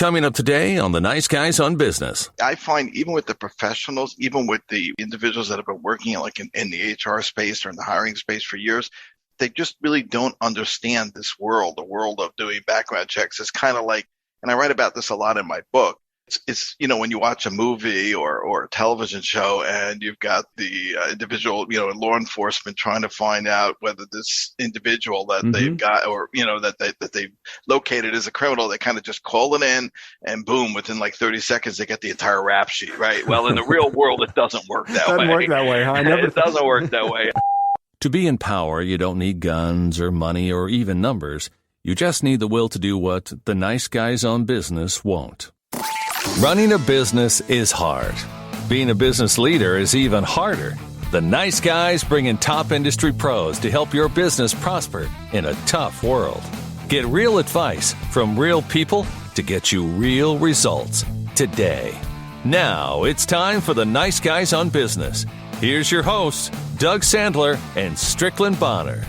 Coming up today on the Nice Guys on Business. I find even with the professionals, even with the individuals that have been working in the HR space or in the hiring space for years, they just really don't understand this world, the world of doing background checks. It's kind of like, and I write about this a lot in my book, it's when you watch a movie or a television show and you've got the individual, in law enforcement trying to find out whether this individual that they've got or, that they've located as a criminal, they kind of just call it in and boom, within like 30 seconds, they get the entire rap sheet, right? Well, in the real world, it doesn't work that way. It doesn't work that way, huh? It doesn't work that way. To be in power, you don't need guns or money or even numbers. You just need the will to do what the nice guys on business won't. Running a business is hard. Being a business leader is even harder. The nice guys bring in top industry pros to help your business prosper in a tough world. Get real advice from real people to get you real results today. Now it's time for the Nice Guys on Business. Here's your hosts, Doug Sandler and Strickland Bonner.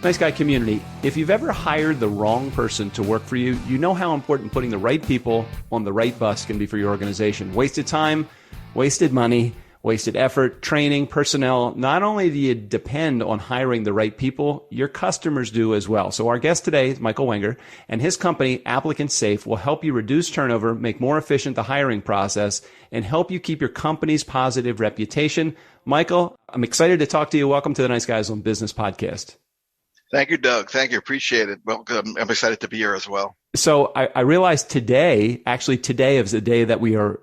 Nice Guy community, if you've ever hired the wrong person to work for you, you know how important putting the right people on the right bus can be for your organization. Wasted time, wasted money, wasted effort, training, personnel. Not only do you depend on hiring the right people, your customers do as well. So our guest today is Michael Wenger, and his company, Applicant Safe, will help you reduce turnover, make more efficient the hiring process, and help you keep your company's positive reputation. Michael, I'm excited to talk to you. Welcome to the Nice Guys on Business podcast. Thank you, Doug. Thank you. Appreciate it. Welcome. I'm excited to be here as well. So I realized today is the day that we are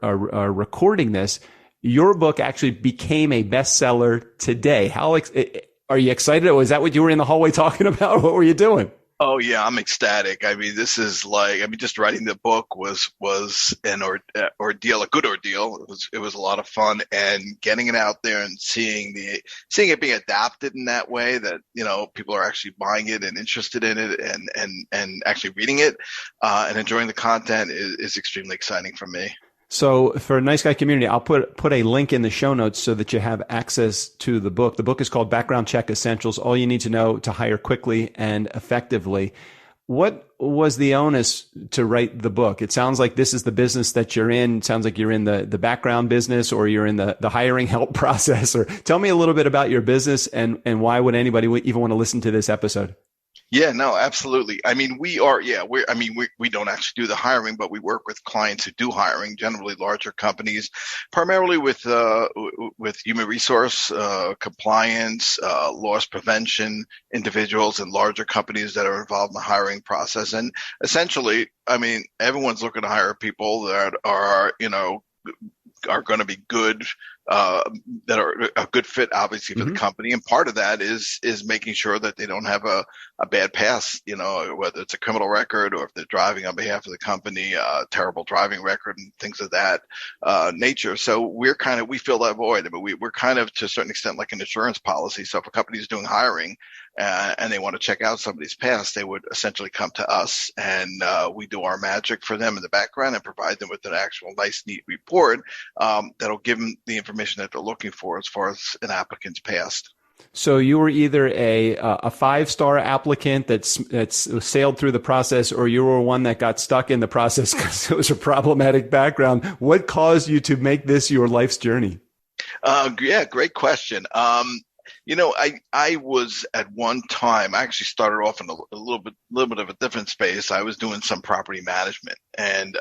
recording this. Your book actually became a bestseller today. How are you excited? Or is that what you were in the hallway talking about? What were you doing? Oh yeah, I'm ecstatic. I mean, this is just writing the book was an ordeal, a good ordeal. It was a lot of fun, and getting it out there and seeing it being adapted in that way that people are actually buying it and interested in it and actually reading it and enjoying the content is extremely exciting for me. So for Nice Guy community, I'll put a link in the show notes so that you have access to the book. The book is called Background Check Essentials, All You Need to Know to Hire Quickly and Effectively. What was the onus to write the book? It sounds like this is the business that you're in. It sounds like you're in the background business or you're in the hiring help process. Or tell me a little bit about your business and why would anybody even want to listen to this episode? Yeah, no, absolutely. I mean, we don't actually do the hiring, but we work with clients who do hiring, generally larger companies, primarily with human resource, compliance, loss prevention individuals and larger companies that are involved in the hiring process. And essentially, I mean, everyone's looking to hire people that are going to be good, that are a good fit, obviously, for the company. And part of that is making sure that they don't have a bad past, whether it's a criminal record or if they're driving on behalf of the company, terrible driving record and things of that nature. So we fill that void. I mean, we're kind of, to a certain extent, like an insurance policy. So if a company is doing hiring and they want to check out somebody's past, they would essentially come to us and we do our magic for them in the background and provide them with an actual nice, neat report that'll give them the information that they're looking for as far as an applicant's past. So you were either a 5-star applicant that's sailed through the process, or you were one that got stuck in the process because it was a problematic background. What caused you to make this your life's journey? Yeah, great question. I was at one time, I actually started off in a little bit of a different space. I was doing some property management, and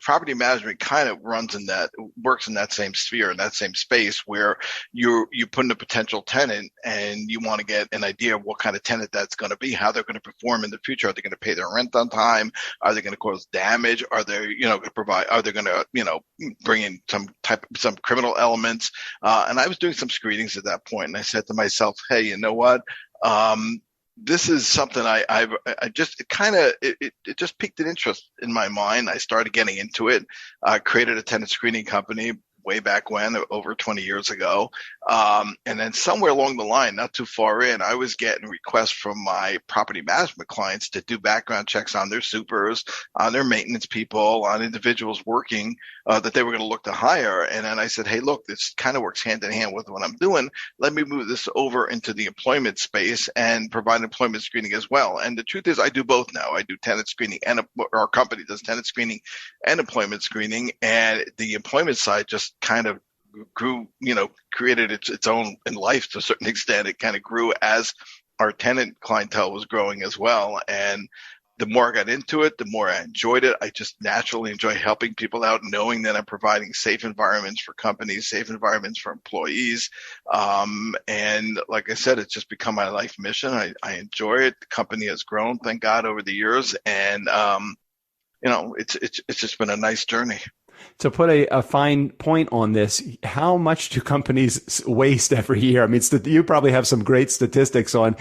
property management kind of works in that same sphere, in that same space where you put in a potential tenant and you want to get an idea of what kind of tenant that's going to be, how they're going to perform in the future. Are they going to pay their rent on time? Are they going to cause damage? Are they, are they going to, bring in some criminal elements? And I was doing some screenings at that point, and I said to myself, hey, you know what? This is something I just it just piqued an interest in my mind. I started getting into it. I created a tenant screening company way back when, over 20 years ago. And then somewhere along the line, not too far in, I was getting requests from my property management clients to do background checks on their supers, on their maintenance people, on individuals working that they were going to look to hire. And then I said, hey, look, this kind of works hand in hand with what I'm doing. Let me move this over into the employment space and provide employment screening as well. And the truth is, I do both now. I do tenant screening, and our company does tenant screening and employment screening. And the employment side just kind of grew, created its own in life to a certain extent. It kind of grew as our tenant clientele was growing as well. And the more I got into it, the more I enjoyed it. I just naturally enjoy helping people out, knowing that I'm providing safe environments for companies, safe environments for employees. And like I said, it's just become my life mission. I enjoy it. The company has grown, thank God, over the years. And, it's just been a nice journey. To put a fine point on this, how much do companies waste every year? I mean, you probably have some great statistics on,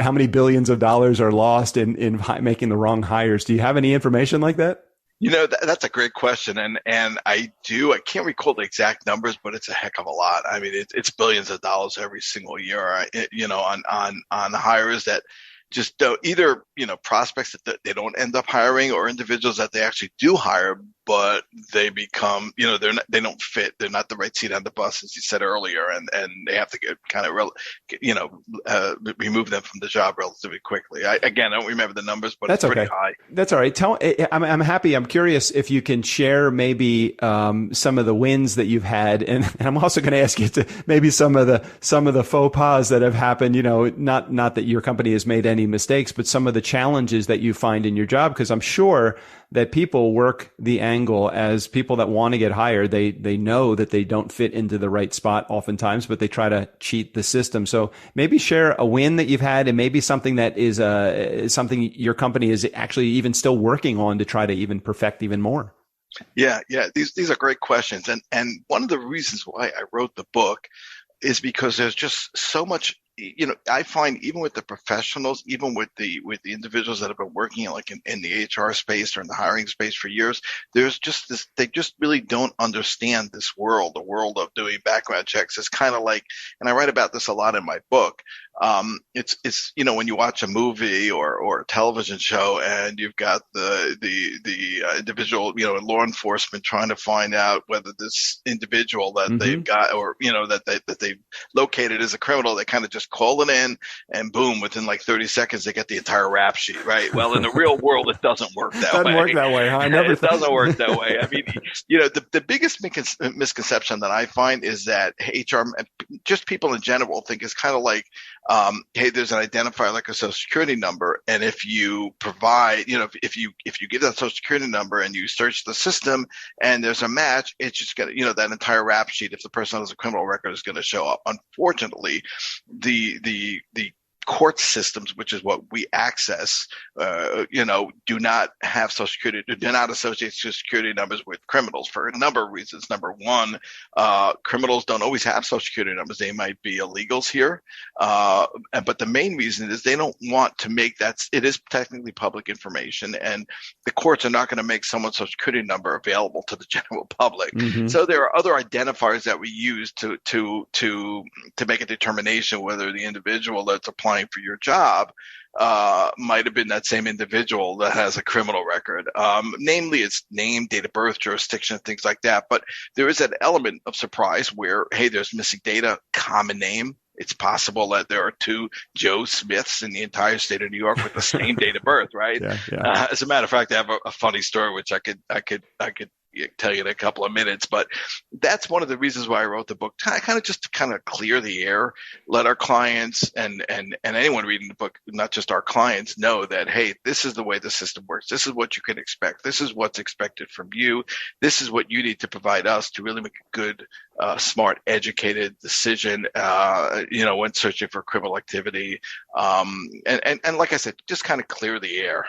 how many billions of dollars are lost in making the wrong hires. Do you have any information like that? That's a great question. And I can't recall the exact numbers, but it's a heck of a lot. I mean, it's billions of dollars every single year, on hires that just don't either, prospects that they don't end up hiring, or individuals that they actually do hire, but they become, they don't fit. They're not the right seat on the bus, as you said earlier, and they have to get kind of, remove them from the job relatively quickly. I don't remember the numbers, but it's pretty high. That's all right. I'm happy. I'm curious if you can share maybe some of the wins that you've had, and I'm also going to ask you to maybe some of the faux pas that have happened. Not that your company has made any mistakes, but some of the challenges that you find in your job, because I'm sure that people work the angle as people that want to get hired. They know that they don't fit into the right spot oftentimes, but they try to cheat the system. So maybe share a win that you've had, and maybe something that is something your company is actually even still working on to try to even perfect even more. Yeah. These are great questions. And one of the reasons why I wrote the book is because there's just so much. I find even with the professionals, even with the individuals that have been working in the HR space or in the hiring space for years, there's just this, they just really don't understand this world, the world of doing background checks. It's kind of like, and I write about this a lot in my book. It's when you watch a movie or a television show and you've got the individual, in law enforcement trying to find out whether this individual that they've got, or, that they've located as a criminal, they kind of just call it in, and boom, within like 30 seconds, they get the entire rap sheet, right? Well, in the real world, it doesn't work that way. Doesn't work that way, huh? It doesn't work that way. I mean, the biggest misconception that I find is that HR, just people in general, think is kind of like, hey, there's an identifier like a social security number, and if you provide, if you give that social security number and you search the system and there's a match, it's just gonna, that entire rap sheet, if the person has a criminal record, is going to show up. Unfortunately, the court systems, which is what we access, do not have social security, do not associate social security numbers with criminals for a number of reasons. Number one, criminals don't always have social security numbers. They might be illegals here. But the main reason is they don't want to make that, it is technically public information, and the courts are not going to make someone's social security number available to the general public. So there are other identifiers that we use to make a determination whether the individual that's applying for your job might have been that same individual that has a criminal record. Namely, its name, date of birth, jurisdiction, things like that. But there is that element of surprise where, hey, there's missing data, common name. It's possible that there are two Joe Smiths in the entire state of New York with the same date of birth, right? Yeah. As a matter of fact, I have a funny story which I could tell you in a couple of minutes, but that's one of the reasons why I wrote the book, kind of just to kind of clear the air, let our clients and anyone reading the book, not just our clients, know that, hey, this is the way the system works. This is what you can expect. This is what's expected from you. This is what you need to provide us to really make a good, smart, educated decision, when searching for criminal activity. And like I said, just kind of clear the air.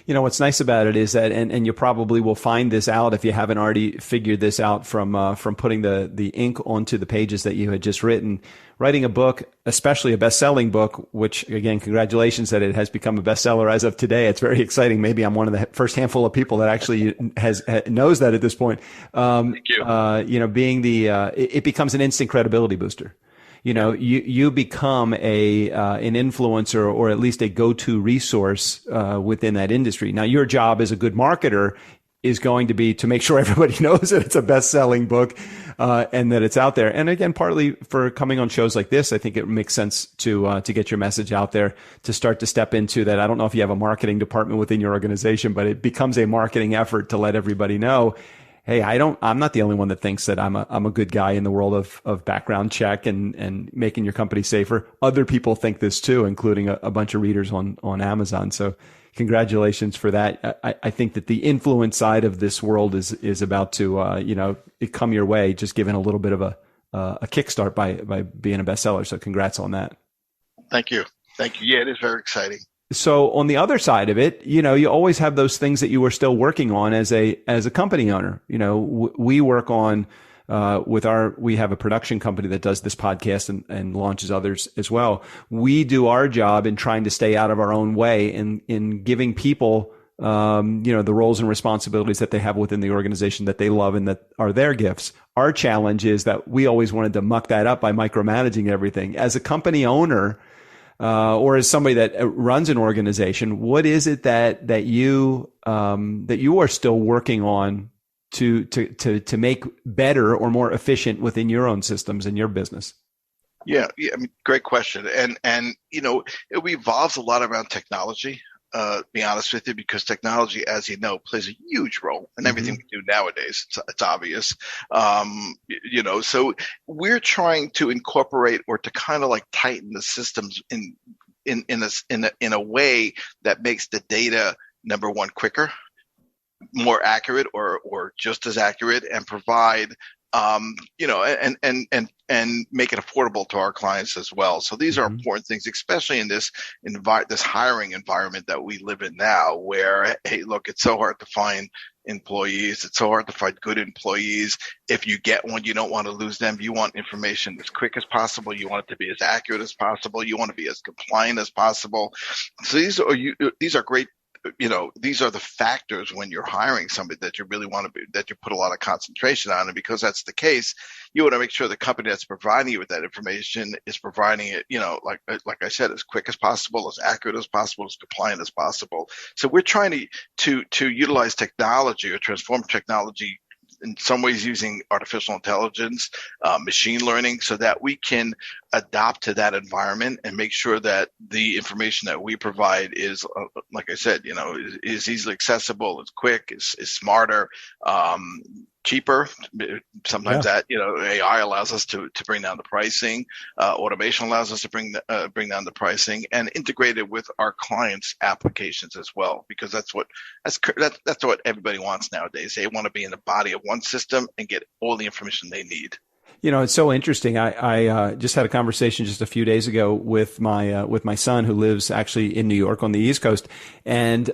You know, what's nice about it is that, and you probably will find this out if you haven't already figured this out from putting the ink onto the pages that you had just written. Writing a book, especially a best-selling book, which again, congratulations that it has become a bestseller as of today. It's very exciting. Maybe I'm one of the first handful of people that actually knows that at this point. Thank you. You know, being it becomes an instant credibility booster. You know, you become an influencer or at least a go-to resource within that industry. Now, your job as a good marketer is going to be to make sure everybody knows that it's a best-selling book and that it's out there. And again, partly for coming on shows like this, I think it makes sense to get your message out there, to start to step into that. I don't know if you have a marketing department within your organization, but it becomes a marketing effort to let everybody know, hey, I'm not the only one that thinks that I'm a good guy in the world of background check and making your company safer. Other people think this too, including a bunch of readers on Amazon. So congratulations for that. I think that the influence side of this world is about to, it come your way, just given a little bit of a kickstart by being a bestseller. So congrats on that. Thank you. Thank you. Yeah, it is very exciting. So on the other side of it, you know, you always have those things that you were still working on as a company owner. You know, we work on, we have a production company that does this podcast and launches others as well. We do our job in trying to stay out of our own way in giving people, the roles and responsibilities that they have within the organization that they love and that are their gifts. Our challenge is that we always wanted to muck that up by micromanaging everything. As a company owner, or as somebody that runs an organization, what is it that you are still working on to make better or more efficient within your own systems and your business? Yeah. I mean, great question. And you know, it evolves a lot around technology. Be honest with you, because technology, as you know, plays a huge role in everything we do nowadays. It's obvious. So we're trying to incorporate or to kind of like tighten the systems in a way that makes the data, number one, quicker, more accurate, or just as accurate, and provide and make it affordable to our clients as well. So these are important things, especially in this hiring environment that we live in now, where, hey, look, it's so hard to find employees. It's so hard to find good employees. If you get one, you don't want to lose them. You want information as quick as possible. You want it to be as accurate as possible. You want to be as compliant as possible. So these are great. You know, these are the factors when you're hiring somebody that you really want to that you put a lot of concentration on. And because that's the case, you want to make sure the company that's providing you with that information is providing it, you know, like I said, as quick as possible, as accurate as possible, as compliant as possible. So we're trying to utilize technology or transform technology in some ways using artificial intelligence, machine learning, so that we can adapt to that environment and make sure that the information that we provide is, like I said, you know, is easily accessible, is quick, is smarter, cheaper. Sometimes that, you know, AI allows us to bring down the pricing. Automation allows us to bring down the pricing, and integrate it with our clients' applications as well, because that's what everybody wants nowadays. They want to be in the body of one system and get all the information they need. You know, it's so interesting. I just had a conversation just a few days ago with my son, who lives actually in New York on the East Coast, and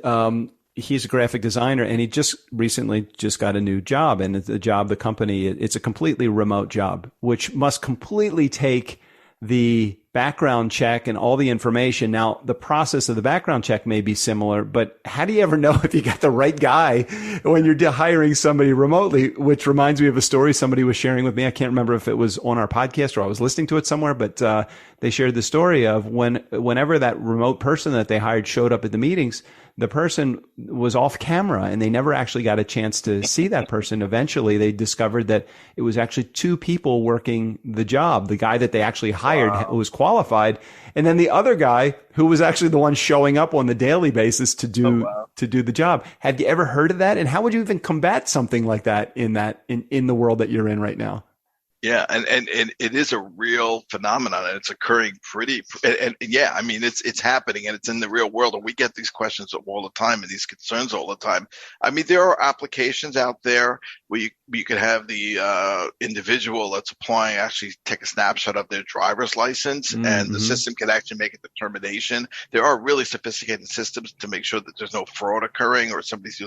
he's a graphic designer, and he just recently got a new job, and the company, it's a completely remote job, which must completely take the background check and all the information. Now, the process of the background check may be similar, but how do you ever know if you got the right guy when you're hiring somebody remotely? Which reminds me of a story somebody was sharing with me. I can't remember if it was on our podcast or I was listening to it somewhere, but they shared the story of whenever that remote person that they hired showed up at the meetings, the person was off camera and they never actually got a chance to see that person. Eventually, they discovered that it was actually two people working the job. The guy that they actually hired was qualified, and then the other guy who was actually the one showing up on the daily basis to do the job. Have you ever heard of that? And how would you even combat something like that in the world that you're in right now? Yeah, and it is a real phenomenon, and it's occurring and yeah, I mean, it's happening, and it's in the real world, and we get these questions all the time and these concerns all the time. I mean, there are applications out there where you could have the individual that's applying actually take a snapshot of their driver's license, and the system can actually make a determination. There are really sophisticated systems to make sure that there's no fraud occurring or somebody's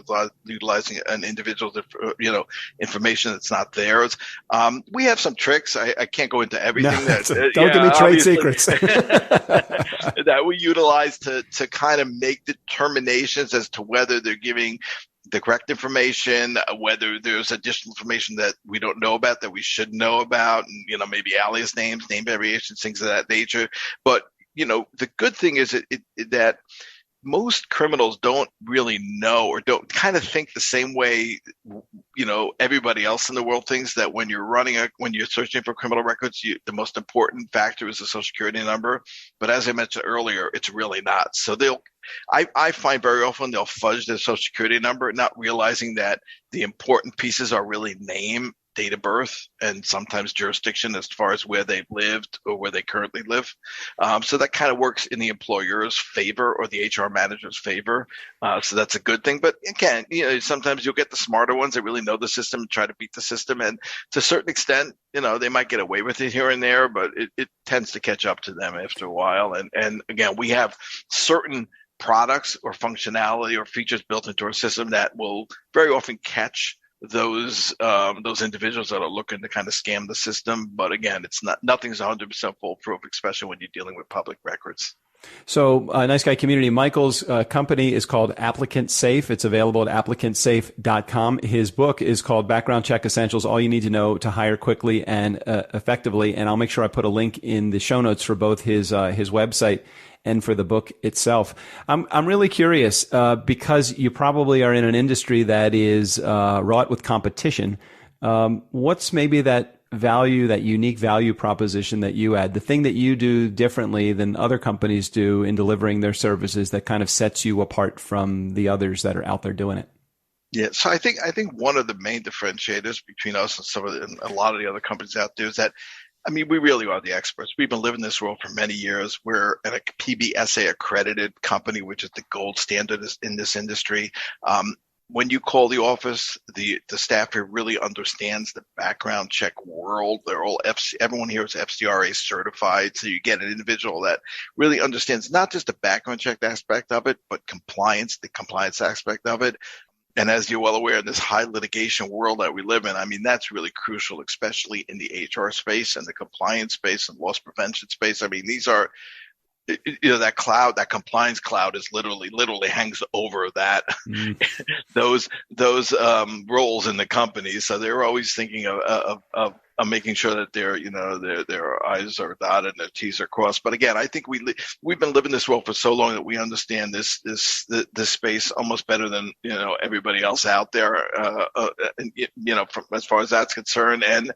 utilizing an individual's information that's not theirs. We have some tricks. I can't go into everything. Don't give me trade secrets. that we utilize to kind of make determinations as to whether they're giving the correct information, whether there's additional information that we don't know about that we should know about, and maybe alias names, name variations, things of that nature. But the good thing is that most criminals don't really know or don't kind of think the same way, everybody else in the world thinks, that when you're searching for criminal records, the most important factor is the social security number. But as I mentioned earlier, it's really not. So I find very often they'll fudge their social security number, not realizing that the important pieces are really name, date of birth, and sometimes jurisdiction as far as where they've lived or where they currently live. So that kind of works in the employer's favor or the HR manager's favor. So that's a good thing. But again, sometimes you'll get the smarter ones that really know the system and try to beat the system. And to a certain extent, they might get away with it here and there, but it tends to catch up to them after a while. And again, we have certain products or functionality or features built into our system that will very often catch those individuals that are looking to kind of scam the system. But again, nothing's 100% foolproof, especially when you're dealing with public records. So, Nice Guy Community, Michael's company is called Applicant Safe. It's available at applicantsafe.com. His book is called Background Check Essentials, All You Need to Know to Hire Quickly and Effectively. And I'll make sure I put a link in the show notes for both his website and for the book itself. I'm really curious, because you probably are in an industry that is wrought with competition. What's maybe that unique value proposition that you add, the thing that you do differently than other companies do in delivering their services that kind of sets you apart from the others that are out there doing it? Yeah, so I think one of the main differentiators between us and a lot of the other companies out there is that, we really are the experts. We've been living this world for many years. We're a PBSA accredited company, which is the gold standard in this industry. When you call the office, the staff here really understands the background check world. Everyone here is FCRA certified. So you get an individual that really understands not just the background check aspect of it, but the compliance aspect of it. And as you're well aware, in this high litigation world that we live in, that's really crucial, especially in the HR space and the compliance space and loss prevention space. These are, that compliance cloud is literally hangs over that, those roles in the company. So they're always thinking of making sure that their I's are dotted and their T's are crossed. But again, I think we've been living this world for so long that we understand this space almost better than everybody else out there. From as far as that's concerned. And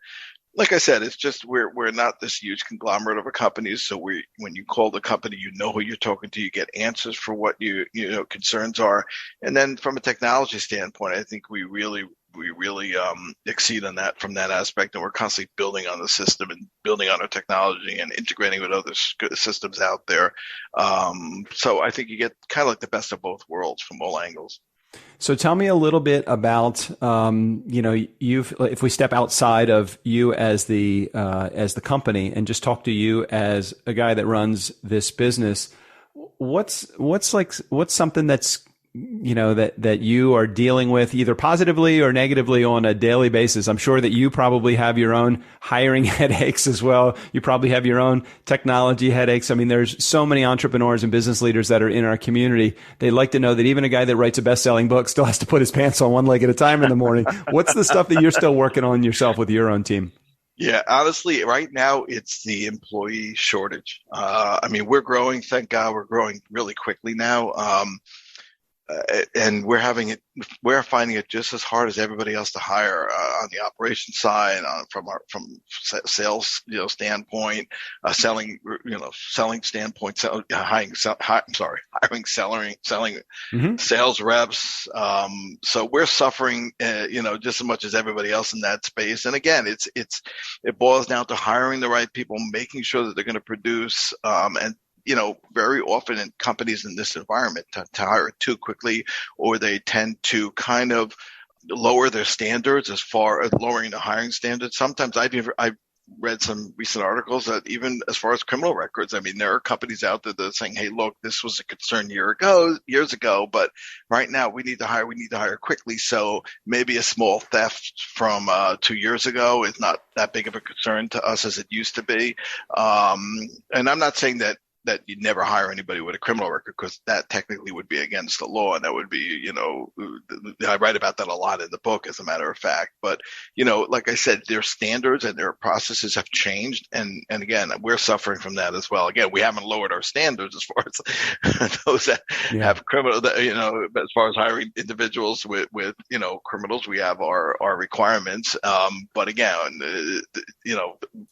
like I said, it's just we're not this huge conglomerate of a companies. So when you call the company, you know who you're talking to. You get answers for what your concerns are. And then from a technology standpoint, I think we really exceed on that from that aspect, and we're constantly building on the system and building on our technology and integrating with other systems out there. So I think you get kind of like the best of both worlds from all angles. So tell me a little bit about, if we step outside of you as the company and just talk to you as a guy that runs this business, what's something that's, that you are dealing with either positively or negatively on a daily basis? I'm sure that you probably have your own hiring headaches as well. You probably have your own technology headaches. There's so many entrepreneurs and business leaders that are in our community. They'd like to know that even a guy that writes a best-selling book still has to put his pants on one leg at a time in the morning. What's the stuff that you're still working on yourself with your own team? Yeah, honestly, right now it's the employee shortage. We're growing. Thank God we're growing really quickly now. and we're finding it just as hard as everybody else to hire on the operations side, from sales, standpoint, selling standpoint, hiring sales reps. So we're suffering, just as much as everybody else in that space. And again, it boils down to hiring the right people, making sure that they're going to produce, and very often in companies in this environment to hire too quickly, or they tend to kind of lower their standards as far as lowering the hiring standards. Sometimes I've read some recent articles that even as far as criminal records, I mean, there are companies out there that are saying, hey, look, this was a concern years ago, but right now we need to hire quickly. So maybe a small theft from 2 years ago is not that big of a concern to us as it used to be. And I'm not saying that you'd never hire anybody with a criminal record, because that technically would be against the law, and that would be, I write about that a lot in the book, as a matter of fact. But like I said, their standards and their processes have changed, and again, we're suffering from that as well. Again, we haven't lowered our standards as far as those that have criminal, as far as hiring individuals with criminals, we have our requirements. But again,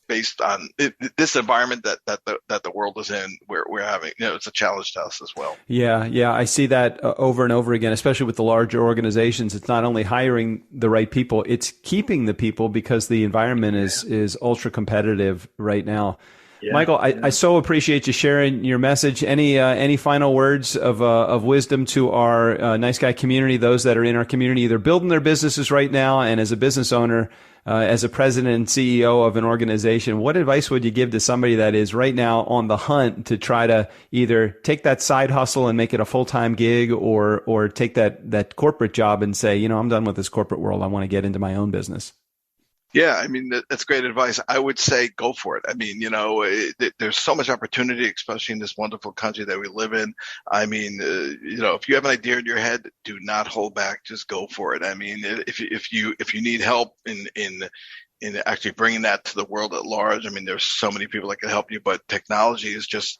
based on this environment that the world is in, we're having, it's a challenge to us as well. Yeah. I see that over and over again, especially with the larger organizations. It's not only hiring the right people, it's keeping the people, because the environment is ultra competitive right now. Yeah, Michael, I so appreciate you sharing your message. Any final words of wisdom to our Nice Guy community, those that are in our community, either building their businesses right now, and as a business owner, as a president and CEO of an organization, what advice would you give to somebody that is right now on the hunt to try to either take that side hustle and make it a full-time gig, or take that corporate job and say, I'm done with this corporate world, I want to get into my own business? Yeah, I mean, that's great advice. I would say go for it. I mean, there's so much opportunity, especially in this wonderful country that we live in. I mean, if you have an idea in your head, do not hold back. Just go for it. I mean, if you need help in actually bringing that to the world at large, I mean, there's so many people that can help you, but technology is just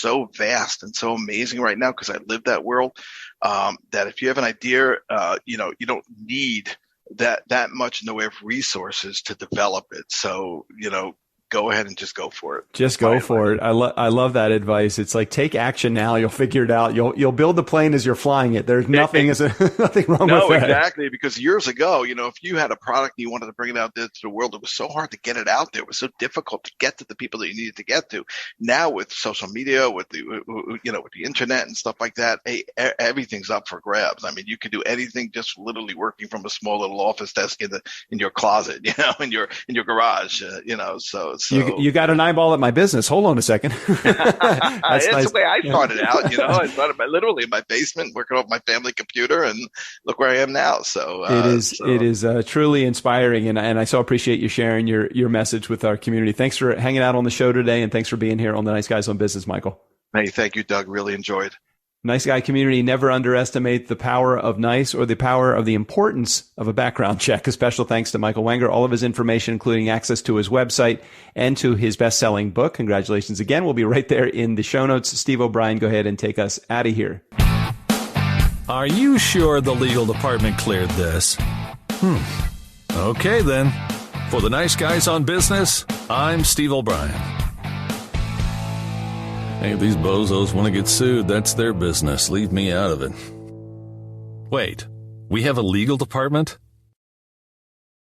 so vast and so amazing right now, because I live that world, that if you have an idea, you don't need that much in the way of resources to develop it. So, go ahead and just go for it. Just go for it. I love that advice. It's like, take action now. You'll figure it out. You'll build the plane as you're flying it. There's nothing wrong with that. No, exactly. Because years ago, if you had a product and you wanted to bring it out there to the world, it was so hard to get it out there. It was so difficult to get to the people that you needed to get to. Now with social media, with the internet and stuff like that, everything's up for grabs. I mean, you can do anything just literally working from a small little office desk in your closet, in your garage, So you got an eyeball at my business. Hold on a second. That's nice. The way I started out. I started literally in my basement, working off my family computer, and look where I am now. So it is truly inspiring, and I so appreciate you sharing your message with our community. Thanks for hanging out on the show today, and thanks for being here on the Nice Guys on Business, Michael. Hey, thank you, Doug. Really enjoyed. Nice Guy community, never underestimate the power of nice, or the power of the importance of a background check. A special thanks to Michael Wenger. All of his information, including access to his website and to his best-selling book. Congratulations again. We'll be right there in the show notes. Steve O'Brien, go ahead and take us out of here. Are you sure the legal department cleared this? Okay then. For the Nice Guys on Business, I'm Steve O'Brien. Hey, if these bozos want to get sued, that's their business. Leave me out of it. Wait, we have a legal department?